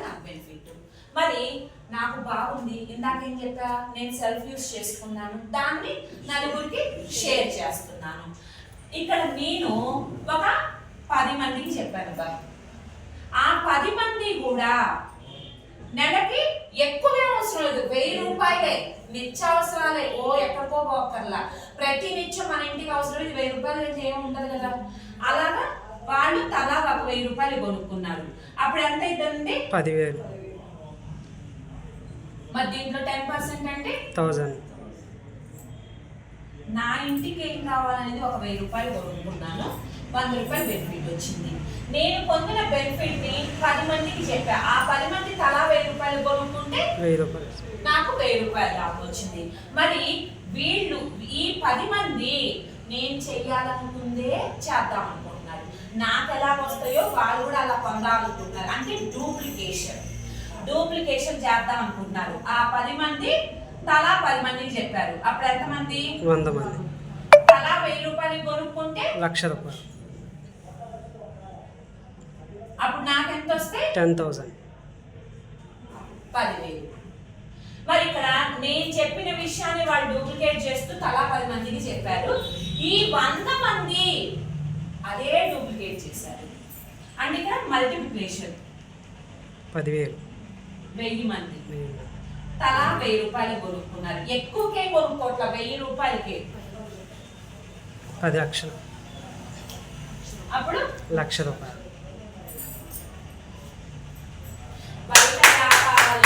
నాకు బెనిఫిట్. మరి నాకు బాగుంది, ఇందాక ఏం చెప్పా, నేను సెల్ఫ్ యూస్ చేసుకున్నాను, దాన్ని నలుగురికి షేర్ చేస్తున్నాను. ఇక్కడ నేను ఒక 10 మందికి చెప్పాను బా, ఆ 10 మంది కూడా నెలకి ఎక్కువే అవసరం లేదు, 1000 రూపాయలే నిత్యావసరాలే. ఎక్కడికో పోకర్లా, ప్రతి నిత్యం మన ఇంటికి అవసరం 1000 రూపాయలు అయితే ఏముంటది కదా. అలాగా వాళ్ళు తలా ఒక 1000 రూపాయలు కొనుక్కున్నారు. అప్పుడు ఎంత అవుతుందండి? 10,000. మరి దీంట్లో 10% అంటే 1000. నా ఇంటికి ఏం కావాలనేది ఒక 1000 రూపాయలు కొనుక్కున్నాను, 100 రూపాయలు బెనిఫిట్ వచ్చింది. నేను పొందిన బెనిఫిట్ ని 10 మందికి చెప్పా, ఆ 10 మంది తలా 1000 రూపాయలు కొనుక్కుంటే 1000 రూపాయలు నాకు 1000 రూపాయలు లాభం వచ్చింది. మరి వీళ్ళు ఈ 10 మంది నేను చెయ్యాలనుకుందే చేద్దాం అనుకుంటున్నారు, నాకు ఎలా వస్తాయో వాళ్ళు కూడా అలా పొందాలనుకుంటున్నారు. అంటే డూప్లికేషన్ చేద్దాం అనుకుంటున్నారు. ఆ 10 మంది తలా 10 మందికి చెప్పారు. అప్పుడు ఎంతమంది? 100 మంది. తలా 1000 రూపాయలు కొనుక్కుంటే 1,00,000 రూపాయలు. అప్పుడు నాకు ఎంత వస్తాయి? 10,000. 10,000. మరి ఇక్కడ నేను చెప్పిన విషయాన్ని వాళ్ళు డూప్లికేట్ చేస్తూ తలా 10 మందికి చెప్పారు. ఈ 100 మంది అదే డూప్లికేట్ చేశారు. అంటే ఇక్కడ మల్టిప్లికేషన్ 10,000. 1000 మంది తలా 1000 రూపాయలు కొనుక్కున్నారు. ఎక్కువకే కొనుక్కోట్ల, 1000 రూపాయలకే 10 లక్షలు. అప్పుడు 1,00,000 రూపాయలు. బయట